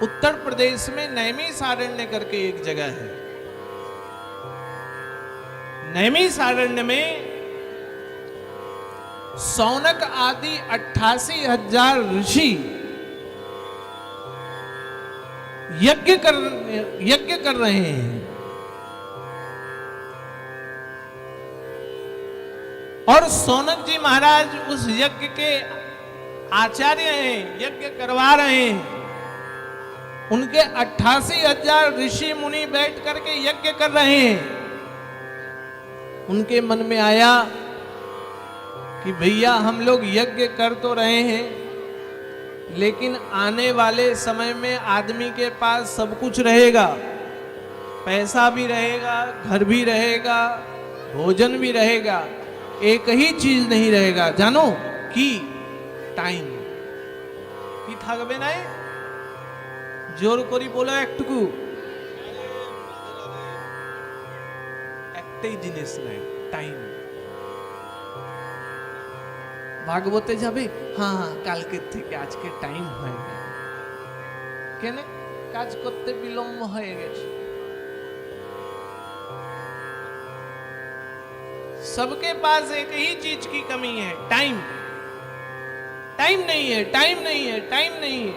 उत्तर प्रदेश में नैमिषारण्य करके एक जगह है। नैमिषारण्य में सौनक आदि 88,000 ऋषि यज्ञ कर रहे हैं। और सौनक जी महाराज उस यज्ञ के आचार्य हैं, यज्ञ करवा रहे हैं। उनके 88,000 ऋषि मुनि बैठ करके यज्ञ कर रहे हैं। उनके मन में आया कि भैया हम लोग यज्ञ कर तो रहे हैं, लेकिन आने वाले समय में आदमी के पास सब कुछ रहेगा, पैसा भी रहेगा, घर भी रहेगा, भोजन भी रहेगा, एक ही चीज नहीं रहेगा, जानो कि टाइम की থাকবে না। জোর করি বলো একটুকু, একটাই জিনিস নাই, টাইম। ভাগবতে যাবে, হ্যাঁ হ্যাঁ কালকের থেকে আজকে টাইম হয়ে গেল, কেন কাজ করতে বিলম্ব হয়ে গেছে। सबके पास एक ही चीज की कमी है, टाइम। टाइम नहीं है, टाइम नहीं है, टाइम नहीं है।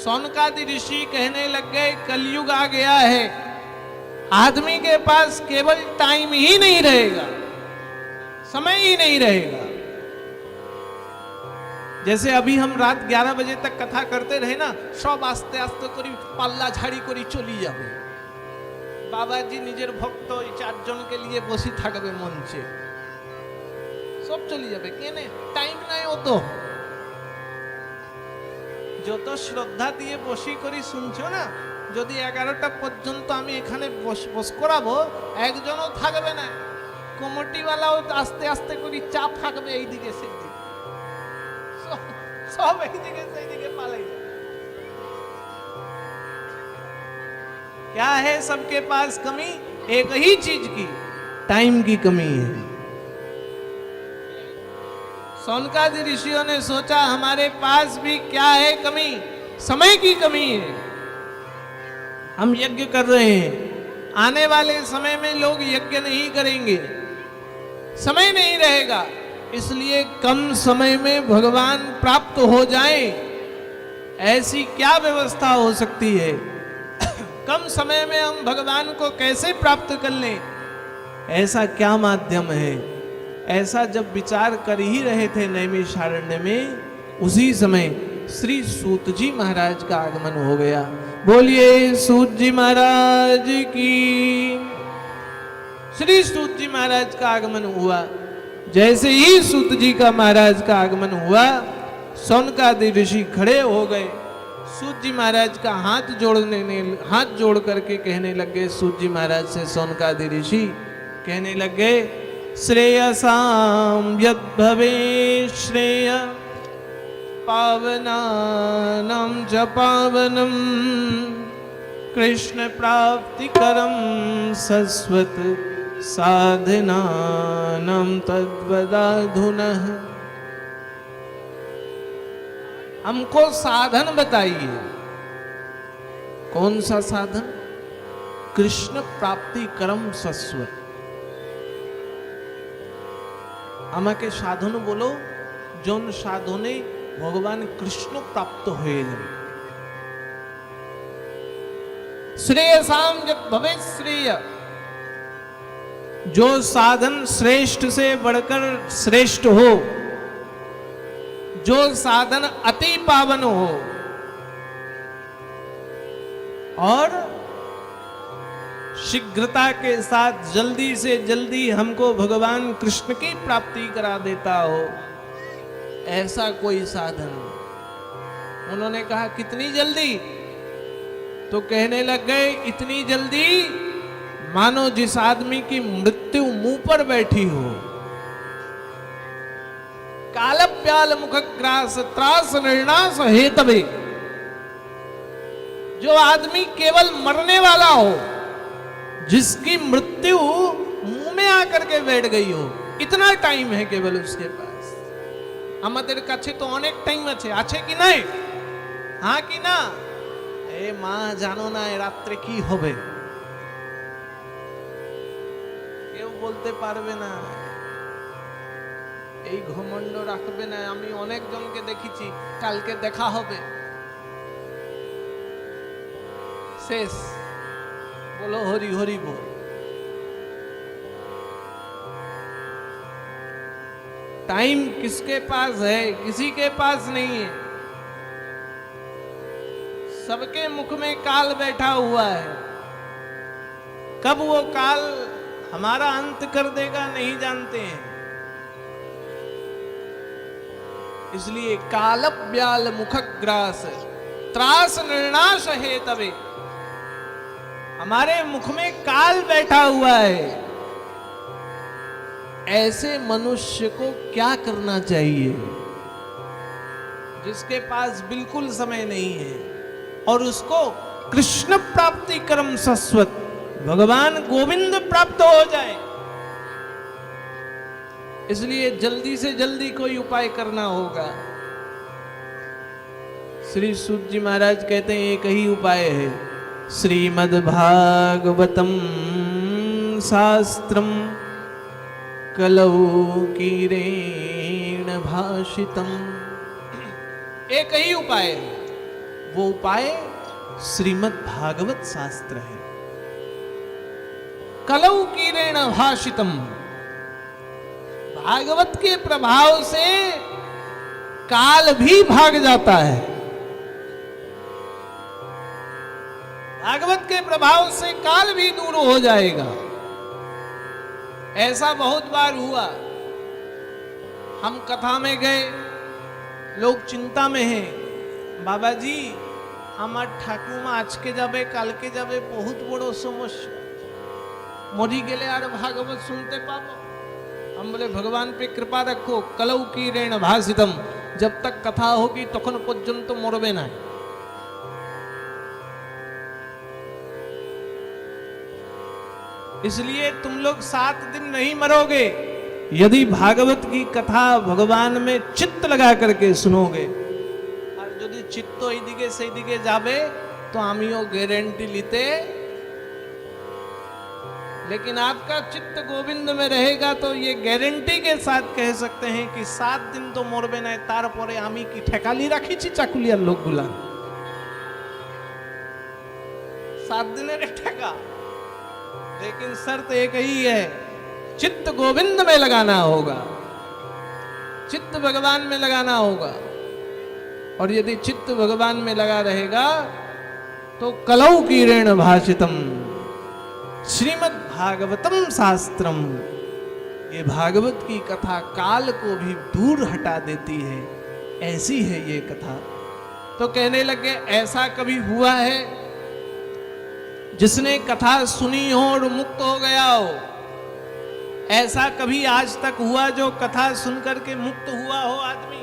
सौनकादि ऋषि कहने लग गए कलयुग आ गया है, आदमी के पास केवल टाइम ही नहीं रहेगा, समय ही नहीं रहेगा। जैसे अभी हम रात 11 बजे तक कथा करते रहे ना, सब आस्ते आस्ते करी पाल्ला झाड़ी करी चली जाए। बाबाजी निजेर भक्त 4 जन के लिए बसी থাকবে মঞ্চে, সব চলে যাবে, কেন টাইম নাই অত। যত শ্রদ্ধা দিয়ে বসি করি শুনছো না, যদি 11টা পর্যন্ত আমি এখানে বস করাবো, একজনও থাকবে না, কমিটিওয়ালাও আস্তে আস্তে করে চাপ থাকবে এইদিকে সেইদিকে, সব এইদিকে সেইদিকে পালাই যাবে। क्या है सबके पास कमी? एक ही चीज की, टाइम की कमी है। सौनकादि ऋषियों ने सोचा हमारे पास भी क्या है कमी? समय की कमी है। हम यज्ञ कर रहे हैं, आने वाले समय में लोग यज्ञ नहीं करेंगे, समय नहीं रहेगा, इसलिए कम समय में भगवान प्राप्त हो जाए, ऐसी क्या व्यवस्था हो सकती है? कम समय में हम भगवान को कैसे प्राप्त कर लें, ऐसा क्या माध्यम है? ऐसा जब विचार कर ही रहे थे नैमिषारण्य में, उसी समय श्री सूत जी महाराज का आगमन हो गया। बोलिए सूत जी महाराज की। श्री सूत जी महाराज का आगमन हुआ। जैसे ही सूत जी का महाराज का आगमन हुआ, सौनकादि ऋषि खड़े हो गए। सूत जी महाराज का हाथ जोड़ करके कहने लगे, सूत जी महाराज से सौनकादि ऋषि कहने लगे, श्रेयसाम यद भवे श्रेय पावनानां च पावनम कृष्ण प्राप्ति करम सस्वत साधनानां तद्वदाधुनः। हमको साधन बताइए, कौन सा साधन? कृष्ण प्राप्ति करम सस्वत। আমাকে সাধন বলো, जोन साधने भगवान कृष्ण प्राप्त हुए जाए। श्रेयसाम जब भवे श्रेय, जो साधन श्रेष्ठ से बढ़कर श्रेष्ठ हो, जो साधन अति पावन हो और शीघ्रता के साथ जल्दी से जल्दी हमको भगवान कृष्ण की प्राप्ति करा देता हो, ऐसा कोई साधन। उन्होंने कहा कितनी जल्दी? तो कहने लग गए इतनी जल्दी मानो जिस आदमी की मृत्यु मुंह पर बैठी हो। कालप्याल मुखग्रास त्रास निर्णास हेतवे, जो आदमी केवल मरने वाला हो, जिसकी मृत्यु मुंह में आकर के बैठ गई हो, इतना टाइम है केवल उसके पास। আমাদের কাছে তো অনেক টাইম আছে, আছে কি নাই? হ্যাঁ কি না? এ মা জানো না এ রাত্রে কি হবে, কেউ বলতে পারবে না, এই ঘমণ্ড রাখবে না। আমি অনেক জনকে দেখেছি কালকে দেখা হবে, শেষ, बोलो हरि हरि बोल। टाइम किसके पास है? किसी के पास नहीं है। सबके मुख में काल बैठा हुआ है, कब वो काल हमारा अंत कर देगा नहीं जानते हैं। इसलिए कालप ब्याल मुखग्रास त्रास निर्णाश है तबे। हमारे मुख में काल बैठा हुआ है, ऐसे मनुष्य को क्या करना चाहिए जिसके पास बिल्कुल समय नहीं है और उसको कृष्ण प्राप्ति कर्म शाश्वत भगवान गोविंद प्राप्त हो जाए। इसलिए जल्दी से जल्दी कोई उपाय करना होगा। श्री सूत जी महाराज कहते हैं एक ही उपाय है, श्रीमद्भागवतम शास्त्रम कलौकीरेण भाषितम। एक ही उपाय है, वो उपाय श्रीमद्भागवत शास्त्र है। कलौकीरेण भाषितम, भागवत के प्रभाव से काल भी भाग जाता है। भागवत के प्रभाव से काल भी दूर हो जाएगा। ऐसा बहुत बार हुआ, हम कथा में गए, लोग चिंता में हैं, बाबा जी हमार ठाकुर में आज के जाबे काल के जाबे बहुत बड़ो समस्या, मरी गेले और भागवत सुनते पाबो। हम बोले भगवान पे कृपा रखो, कलौकीरेण भाषितम, जब तक कथा होगी तखन पर्यन्त मरबे ना। इसलिए तुम लोग 7 दिन नहीं मरोगे यदि भागवत की कथा भगवान में चित्त लगा करके सुनोगे। और यदि चित्त এইদিকে সেইদিকে যাবে तो आमियो गारंटी लीते, लेकिन आपका चित्त गोविंद में रहेगा तो ये गारंटी के साथ कह सकते हैं कि 7 दिन तो मरबे ना। तार परे आमी की ठेकाली राखीছি চাকুলিয়ার লোকগুলা, 7 দিনের ठेका। लेकिन शर्त एक ही है, चित्त गोविंद में लगाना होगा, चित्त भगवान में लगाना होगा। और यदि चित्त भगवान में लगा रहेगा तो कलौकीरेण भाषितम श्रीमद् भागवतम शास्त्रम, ये भागवत की कथा काल को भी दूर हटा देती है, ऐसी है ये कथा। तो कहने लगे ऐसा कभी हुआ है जिसने कथा सुनी हो और मुक्त हो गया हो? ऐसा कभी आज तक हुआ जो कथा सुन करके मुक्त हुआ हो आदमी?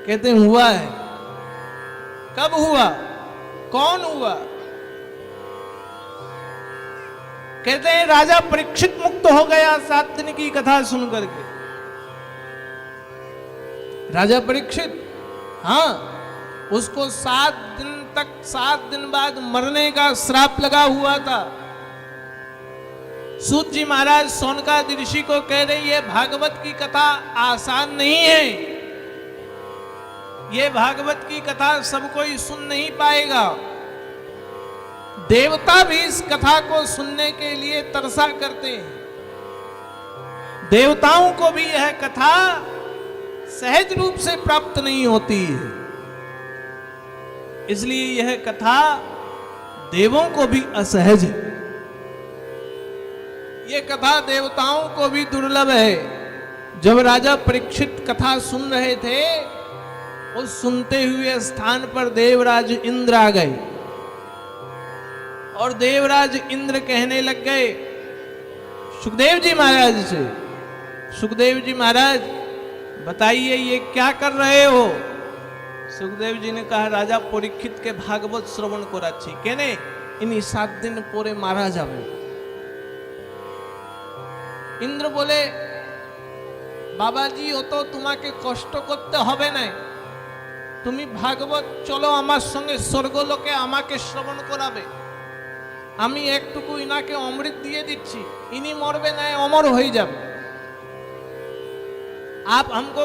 कहते हैं हुआ है। कब हुआ? कौन हुआ? कहते हैं राजा परीक्षित मुक्त हो गया 7 दिन की कथा सुन करके। राजा परीक्षित, हाँ, उसको 7 दिन तक 7 दिन बाद मरने का श्राप लगा हुआ था। सूत जी महाराज सोनकादि ऋषि को कह रही है भागवत की कथा आसान नहीं है, ये भागवत की कथा सब कोई सुन नहीं पाएगा। देवता भी इस कथा को सुनने के लिए तरसा करते हैं, देवताओं को भी यह कथा सहज रूप से प्राप्त नहीं होती है। इसलिए यह कथा देवों को भी असहज है, ये कथा देवताओं को भी दुर्लभ है। जब राजा परीक्षित कथा सुन रहे थे, उस सुनते हुए स्थान पर देवराज इंद्र आ गए और देवराज इंद्र कहने लग गए सुखदेव जी महाराज से, सुखदेव जी महाराज बताइए ये क्या कर रहे हो? सुखदेव जी ने कहा राजा परीक्षित के भागवत श्रवण कराচ্ছি। কেনে? इन्हीं 7 दिन পরে मारा যাবে। इंद्र बोले বাবাজি অত তোমাকে কষ্ট করতে হবে না, তুমি ভাগবত চলো আমার সঙ্গে স্বর্গলোকে, আমাকে শ্রবণ করাবে, আমি একটুকু ইনাকে অমৃত দিয়ে দিচ্ছি, ইনি মরবে না, অমর হয়ে যাবে। आप हमको